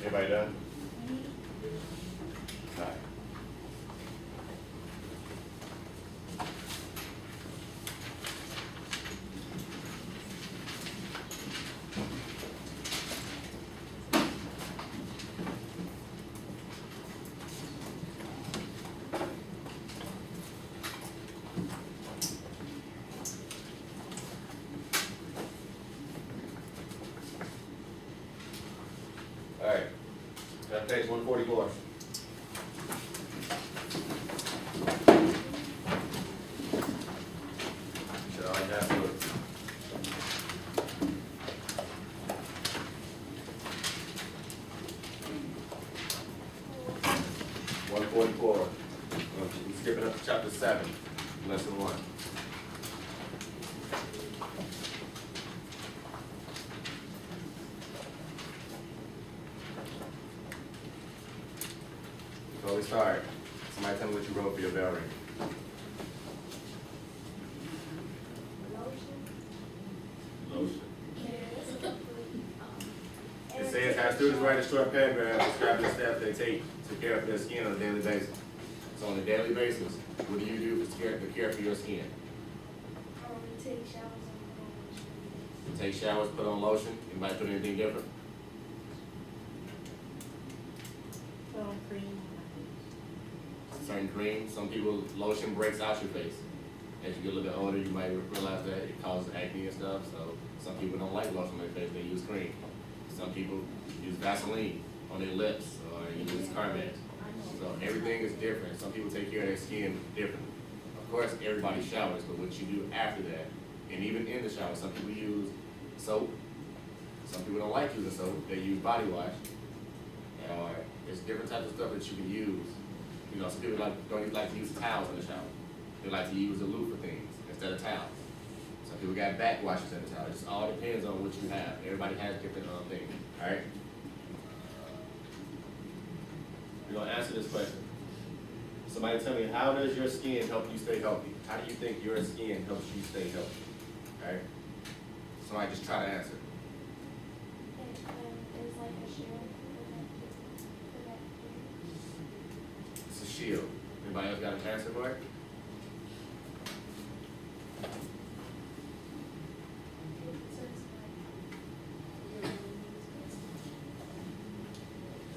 Everybody done? All right. All right, got page 144. Should I have to? 144. We're skipping up to chapter 7, lesson 1. Before we start, somebody tell me what you wrote for your bell ring. Lotion. It says, have students write a short paragraph describing the steps they take to care for their skin on a daily basis. So on a daily basis, what do you do to care for your skin? Take showers and Take showers, put on lotion. Anybody put anything different? Put on cream. Certain cream. Some people, lotion breaks out your face. As you get a little bit older, you might realize that it causes acne and stuff. So some people don't like lotion on their face, they use cream. Some people use Vaseline on their lips, or use Carmex. So everything is different. Some people take care of their skin differently. Of course, everybody showers, but what you do after that, and even in the shower, some people use soap. Some people don't like using soap, they use body wash. Or there's different types of stuff that you can use. You know, some people don't like to use towels in the shower. They like to use the loofah things instead of towels. Some people got back washes in the shower. It just all depends on what you have. Everybody has different things, all right? We're gonna answer this question. Somebody tell me, how does your skin help you stay healthy? How do you think your skin helps you stay healthy? All right? Somebody just try to answer. it's like a shield. It's a shield. Anybody else got an answer for it?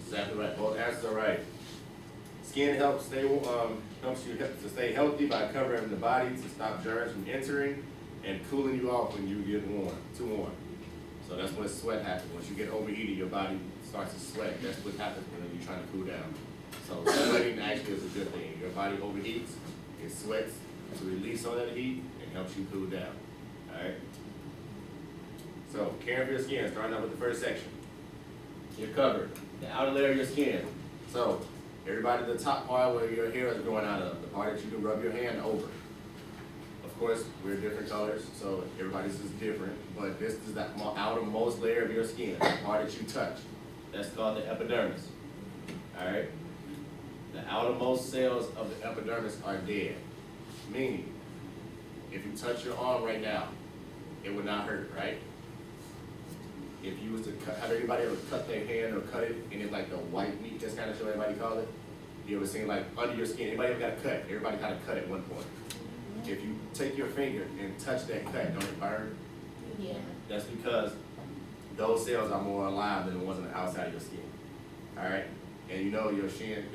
Exactly right. Both answers are right. Skin helps you to stay healthy by covering the body to stop germs from entering and cooling you off when you get too warm. So that's when sweat happens. Once you get overheated, your body starts to sweat. That's what happens when you're trying to cool down. So sweating actually is a good thing. Your body overheats, it sweats to release all that heat and helps you cool down. All right. So caring for your skin, starting out with the first section. You're covered. The outer layer of your skin. So everybody, the top part where your hair is growing out of, the part that you can rub your hand over. Of course, we're different colors, so everybody's is different, but this is the outermost layer of your skin, the part that you touch. That's called the epidermis. All right? The outermost cells of the epidermis are dead, meaning if you touch your arm right now, it would not hurt, right? If you was to cut, have anybody ever cut their hand or cut it and it's like the white meat, that's kind of what everybody call it? You ever seen like under your skin, anybody ever got a cut? Everybody got a cut at one point. If you take your finger and touch that cut, don't it burn? Yeah. That's because those cells are more alive than the ones on the outside of your skin. All right? And you know your skin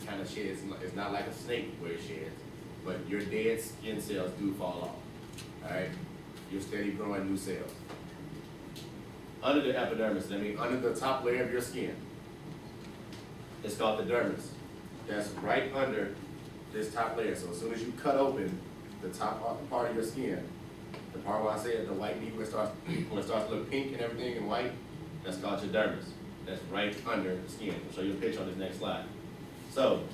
kind of sheds. It's not like a snake where it sheds, but your dead skin cells do fall off. All right? You're steady growing new cells. Under the epidermis, I mean under the top layer of your skin, it's called the dermis. That's right under this top layer. So as soon as you cut open the top part of your skin, the part where I said the white meat where it starts to look pink and everything and white, that's called your dermis. That's right under the skin. I'll show you a picture on this next slide. So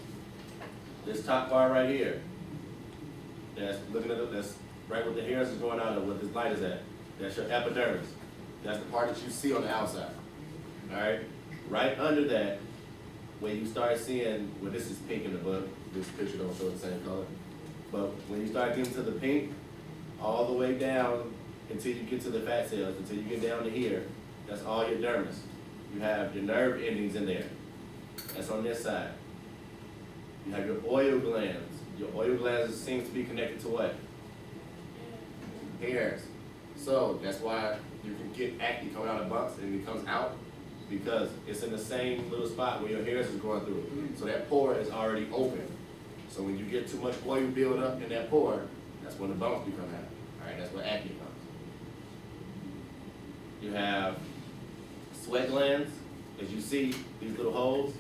this top part right here, that's right where the hairs is going out of, where this light is at. That's your epidermis. That's the part that you see on the outside. All right? Right under that, when you start seeing, well, this is pink in the book. This picture don't show the same color. But when you start getting to the pink, all the way down until you get to the fat cells, until you get down to here, that's all your dermis. you have your nerve endings in there. That's on this side. You have your oil glands. Your oil glands seems to be connected to what? Hairs. So that's why you can get acne coming out of bumps and it comes out because it's in the same little spot where your hairs is going through. So that pore is already open. So when you get too much oil build up in that pore, that's when the bumps become out. All right, that's where acne comes. You have sweat glands. As you see these little holes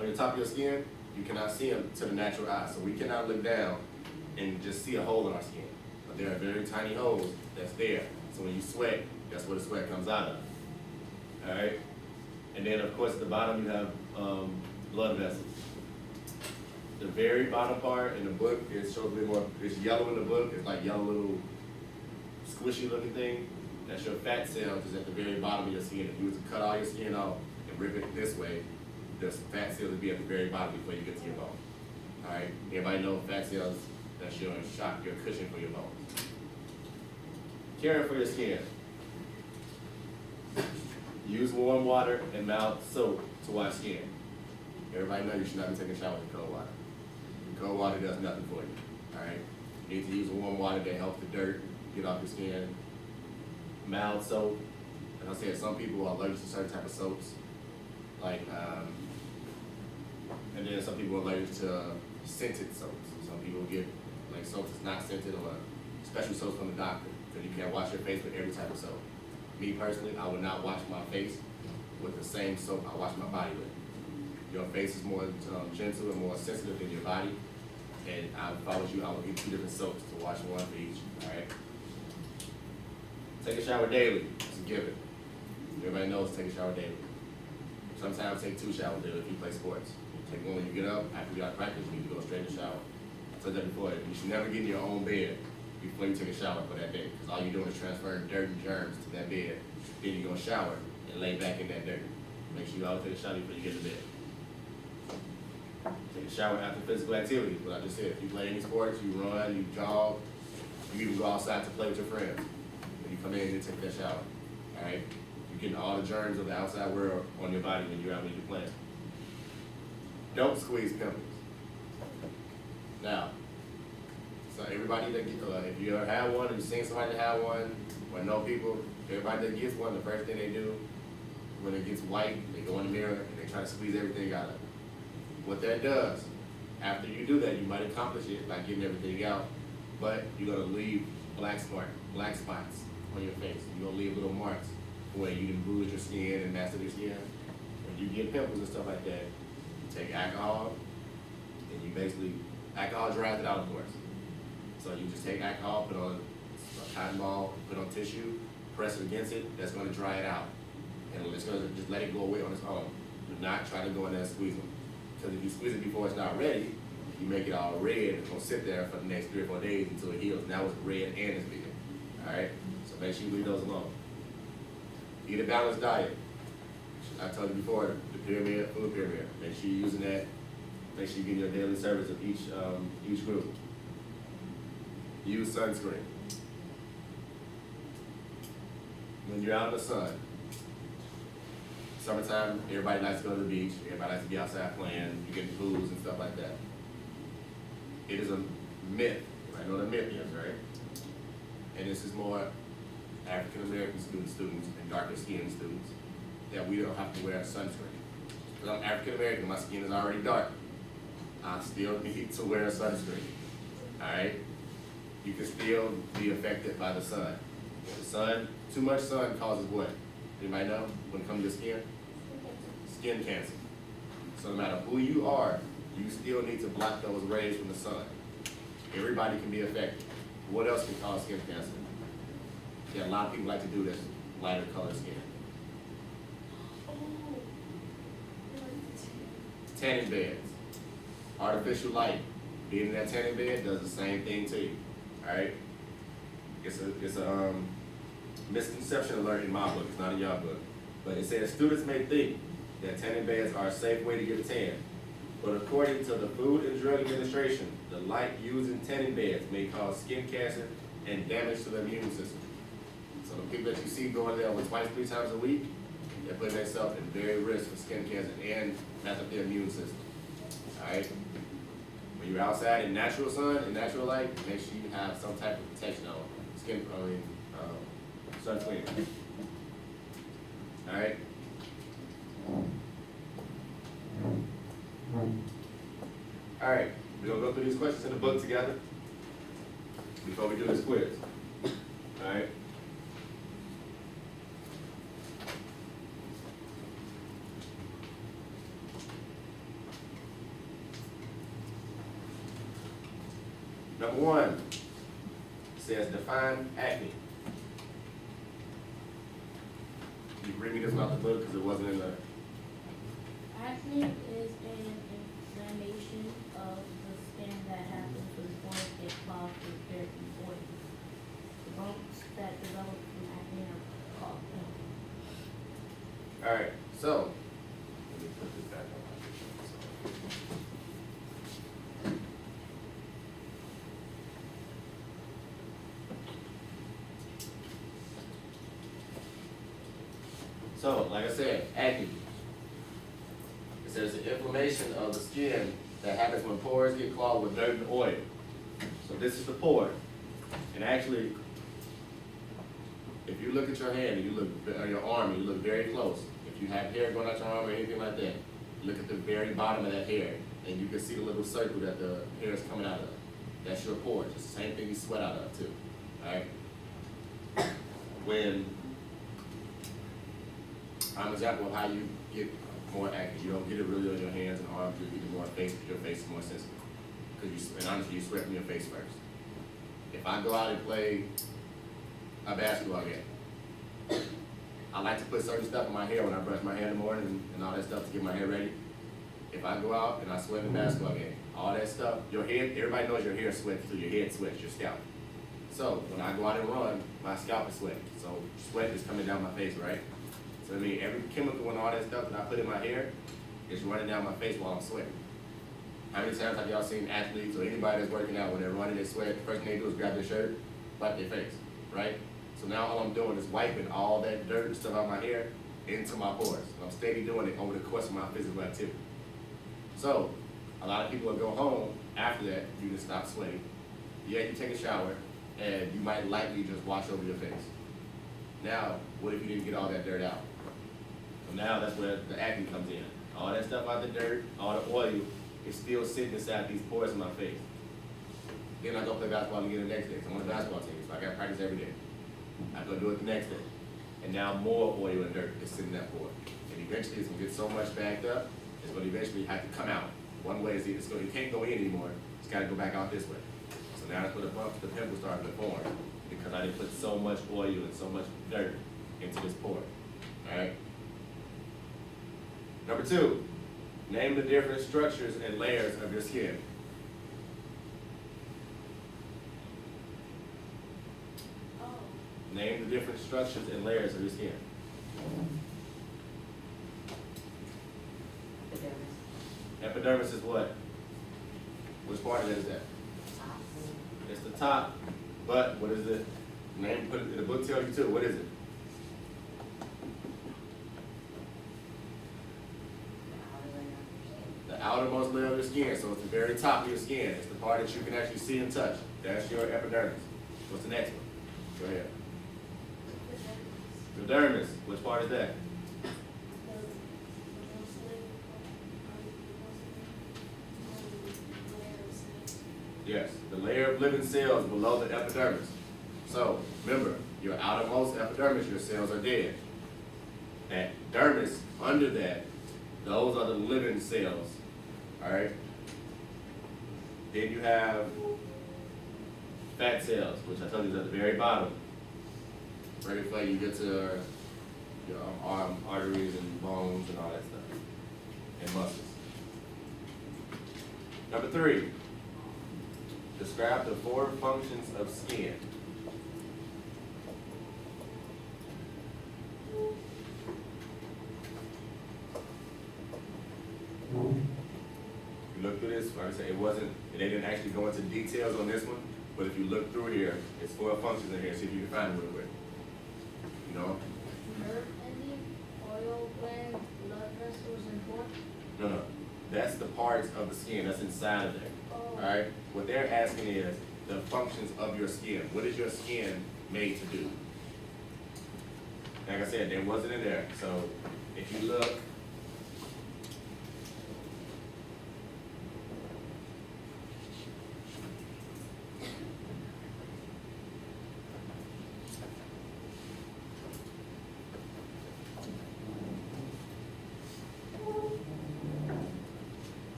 on the top of your skin, you cannot see them to the natural eye. So we cannot look down and just see a hole in our skin. But there are very tiny holes that's there. So when you sweat, that's where the sweat comes out of. All right? And then of course at the bottom you have blood vessels. The very bottom part in the book, it shows a bit more, it's yellow in the book, it's like yellow little squishy looking thing. That's your fat cells is at the very bottom of your skin. If you were to cut all your skin off and rip it this way, the fat cells would be at the very bottom before you get to your bone. All right, everybody know fat cells, that's your shock, your cushion for your bones. Caring for your skin. Use warm water and mild soap to wash skin. Everybody know you should not be taking showers with cold water. Cold water does nothing for you, all right? You need to use warm water that helps the dirt get off your skin. Mild soap, and I said some people are allergic to certain type of soaps, like, and then some people are allergic to scented soaps. Some people get like soaps that's not scented or special soaps from the doctor, because you can't wash your face with every type of soap. Me personally, I would not wash my face with the same soap I wash my body with. Your face is more gentle and more sensitive than your body, and if I was you, I would get 2 different soaps to wash one for each, all right? Take a shower daily, it's a given. Everybody knows take a shower daily. Sometimes take 2 showers daily if you play sports. Take one when you get up, after you got practice, you need to go straight to the shower. I said that before, you should never get in your own bed before you take a shower for that day, because all you're doing is transferring dirt and germs to that bed. Then you're gonna shower and lay back in that dirt. Make sure you always take a shower before you get to bed. Take a shower after physical activities, what I just said. If you play any sports, you run, you jog, you even go outside to play with your friends. When you come in and take that shower, all right? You're getting all the germs of the outside world on your body when you're out when you're playing. Don't squeeze pimples. Now, so everybody that get, if you ever had one, or you've seen somebody that had one, or know people, everybody that gets one, the first thing they do, when it gets white, they go in the mirror and they try to squeeze everything out of it. What that does, after you do that, you might accomplish it by getting everything out, but you're gonna leave black spots on your face. You're gonna leave little marks where you can bruise your skin and master your skin. When you get pimples and stuff like that, you take alcohol, and you basically, alcohol dries it out, of course. So you just take alcohol, put on a cotton ball, put on tissue, press it against it, that's gonna dry it out. And it's gonna just let it go away on its own. Do not try to go in there and squeeze them. Because if you squeeze it before it's not ready, you make it all red, it's gonna sit there for the next 3 or 4 days until it heals. Now it's red and it's big. Alright? So make sure you leave those alone. Eat a balanced diet. I told you before, the pyramid, food pyramid. Make sure you're using that. Make sure you get your daily service of each group. Use sunscreen. When you're out in the sun, summertime, everybody likes to go to the beach, everybody likes to be outside playing, you get pools and stuff like that. It is a myth, I know what a myth is, right? And this is more African American students and darker skinned students, that we don't have to wear sunscreen. Because I'm African American, my skin is already dark. I still need to wear sunscreen, all right? You can still be affected by the sun. The sun, too much sun causes what? Anybody know when it comes to skin? Skin cancer. So no matter who you are, you still need to block those rays from the sun. Everybody can be affected. What else can cause skin cancer? Yeah, a lot of people like to do this, lighter colored skin. Tanning beds. Artificial light. Being in that tanning bed does the same thing to you. Alright? It's a misconception alert in my book, it's not in your book. But it says students may think that tanning beds are a safe way to get a tan. But according to the Food and Drug Administration, the light used in tanning beds may cause skin cancer and damage to the immune system. So the people that you see going there twice, 3 times a week, they're putting themselves in very risk for skin cancer and mess up their immune system. Alright? When you're outside in natural sun, in natural light, make sure you have some type of protection on sunscreen. Alright? Alright, we're gonna go through these questions in the book together before we do this quiz. Alright? Number one says define acne. You bring me this about the book because it wasn't in the. Acne is an inflammation of the skin that happens when pores get clogged with dirt and oil. The bumps that develop from acne are called pimples. Alright, so let me put this back on my picture. So, like I said, acne. It says the inflammation of the skin that happens when pores get clogged with dirt and oil. So this is the pore. And actually, if you look at your hand and you look at your arm and you look very close, if you have hair going out your arm or anything like that, look at the very bottom of that hair and you can see the little circle that the hair is coming out of. That's your pores. It's the same thing you sweat out of too. Alright? When I'm an example of how you get more acne. You don't get it really on your hands and arms, you get it more on face because your face is more sensitive. And honestly, you sweat from your face first. If I go out and play a basketball game, I like to put certain stuff in my hair when I brush my hair in the morning and all that stuff to get my hair ready. If I go out and I sweat in a basketball game, all that stuff, your head, everybody knows your hair sweats through your head sweats, your scalp. So when I go out and run, my scalp is sweating. So sweat is coming down my face, right? So I mean, every chemical and all that stuff that I put in my hair is running down my face while I'm sweating. How many times have y'all seen athletes or anybody that's working out when they're running, they sweat, the first thing they do is grab their shirt, wipe their face, right? So now all I'm doing is wiping all that dirt and stuff out of my hair into my pores. And I'm steady doing it over the course of my physical activity. So a lot of people will go home after that, you can stop sweating. Yeah, you take a shower, and you might lightly just wash over your face. Now, what if you didn't get all that dirt out? So now that's where the acne comes in. All that stuff out the dirt, all the oil, is still sitting inside these pores in my face. Then I go play basketball again the next day. 'Cause I'm on the basketball team, so I got to practice every day. I go do it the next day. And now more oil and dirt is sitting in that pore. And eventually it's going to get so much backed up, it's going to eventually have to come out. One way is it can't go in anymore, it's got to go back out this way. So now that's where the pimples start to form, because I didn't put so much oil and so much dirt into this pore. Alright? Number two, name the different structures and layers of your skin. Oh, Name the different structures and layers of your skin. Epidermis is what? Which part of it is that? It's the top, but what is it? Name, put it, the book tells you too, what is it? The outermost layer of your skin, so it's the very top of your skin. It's the part that you can actually see and touch. That's your epidermis. What's the next one? Go ahead. the The dermis, which part is that? Yes, the layer of living cells below the epidermis. So, remember, your outermost epidermis, your cells are dead. That dermis, under that, those are the living cells. Alright? Then you have fat cells, which I told you is at the very bottom. Right before you get to your arm, arteries and bones and all that stuff. And muscles. Number three. Describe the four functions of skin. You look through this, like I said, they didn't actually go into details on this one, but if you look through here, it's four functions in here, see if you can find them real quick. You know? Nerve ending, oil parts of the skin that's inside of there. Alright? What they're asking is the functions of your skin. What is your skin made to do? Like I said, there wasn't in there. So if you look,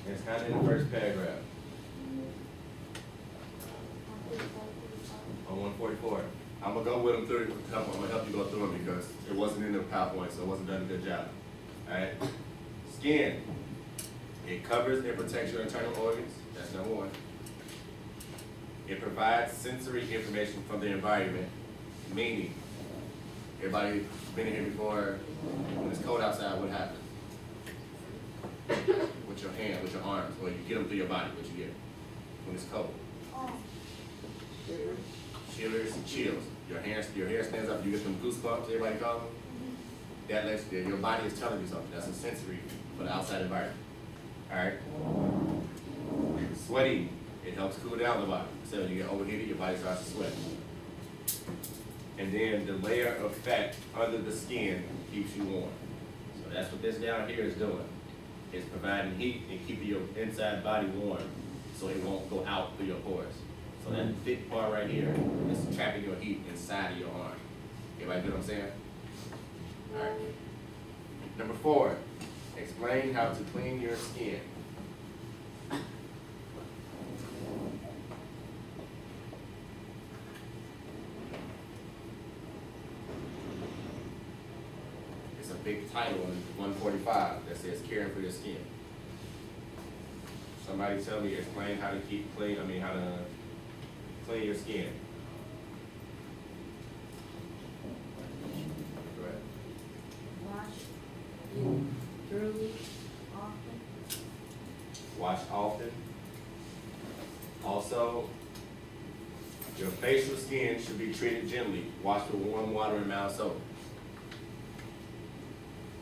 it's kind of in the first paragraph on 144. I'm gonna go with them through. I'm gonna help you go through them because it wasn't in the PowerPoint, so it wasn't done a good job. All right. Skin. It covers and protects your internal organs. That's number one. It provides sensory information from the environment, meaning everybody been in here before. When it's cold outside, what happens? With your hand, with your arms, or you get them through your body, what you get when it's cold. Shivers and chills. Your hair stands up, you get them goosebumps, everybody call them. That lets your body is telling you something. That's a sensory for the outside environment. Alright? Sweating, it helps cool down the body. So when you get overheated, your body starts to sweat. And then the layer of fat under the skin keeps you warm. So that's what this down here is doing. It's providing heat and keeping your inside body warm so it won't go out through your pores. So that thick part right here is trapping your heat inside of your arm. Everybody get what I'm saying? All right. Number 4, explain how to clean your skin. It's a big title on 145 that says caring for your skin. Somebody tell me, explain how to keep clean, how to clean your skin. Go ahead. Wash it thoroughly, often. Wash often. Also, your facial skin should be treated gently. Wash with warm water and mild soap.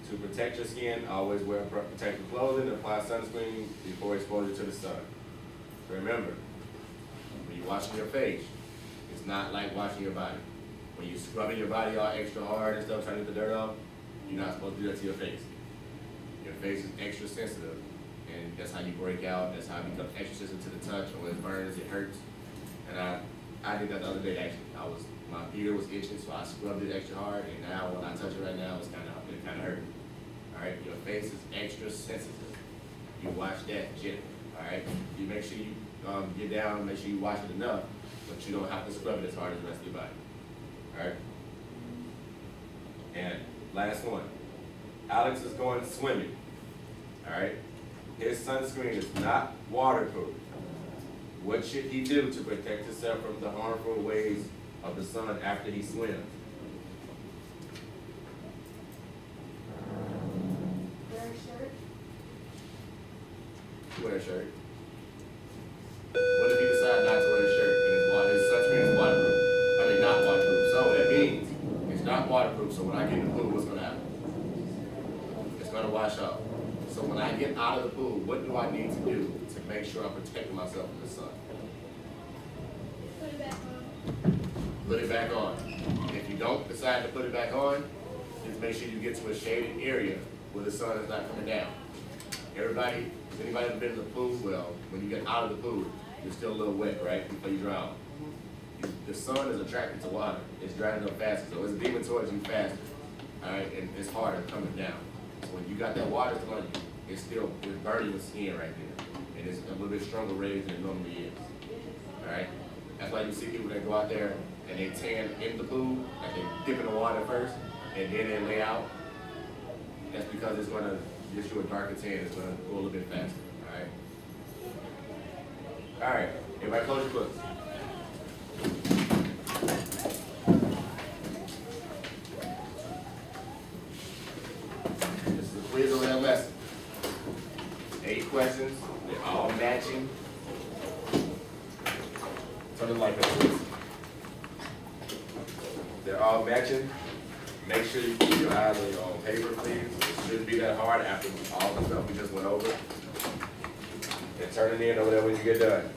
To protect your skin, always wear protective clothing and apply sunscreen before exposure to the sun. Remember, when you're washing your face, it's not like washing your body. When you're scrubbing your body all extra hard and stuff, trying to get the dirt off, you're not supposed to do that to your face. Your face is extra sensitive, and that's how you break out. That's how it becomes extra sensitive to the touch, or when it burns, it hurts. And I did that the other day actually. My ear was itching, so I scrubbed it extra hard, and now when I touch it right now, it kind of hurting. All right, your face is extra sensitive. You wash that gently. All right, you make sure you get down, make sure you wash it enough, but you don't have to scrub it as hard as the rest of your body. All right. And last one, Alex is going swimming. All right, his sunscreen is not waterproof. What should he do to protect himself from the harmful rays of the sun after he swims? Wear a shirt. What if he decides not to wear a shirt and his sunscreen is waterproof? Not waterproof. So that means it's not waterproof. So when I get in the pool, what's gonna happen? It's gonna wash off. So when I get out of the pool, what do I need to do to make sure I'm protecting myself from the sun? Put it back on. Put it back on. If you don't decide to put it back on, just make sure you get to a shaded area where the sun is not coming down. Everybody, has anybody ever been in the pool? Well, when you get out of the pool, you're still a little wet, right? Before you drown. The sun is attracted to water. It's driving up faster, so it's beaming towards you faster. All right, and it's harder coming down. So when you got that water on you, it's burning the skin right there, and it's a little bit stronger rays than it normally is. All right, that's why you see people that go out there and they tan in the pool, like they dip in the water first, and then they lay out. That's because it's gonna give you a darker tan. It's gonna go a little bit faster. All right. All right. Everybody, close your books. This is a quiz on that lesson. 8 questions. They're all matching. Turn the light up, please. They're all matching. Make sure you keep your eyes on paper, please. It shouldn't be that hard after all the stuff we just went over. And turn it in over there when you get done.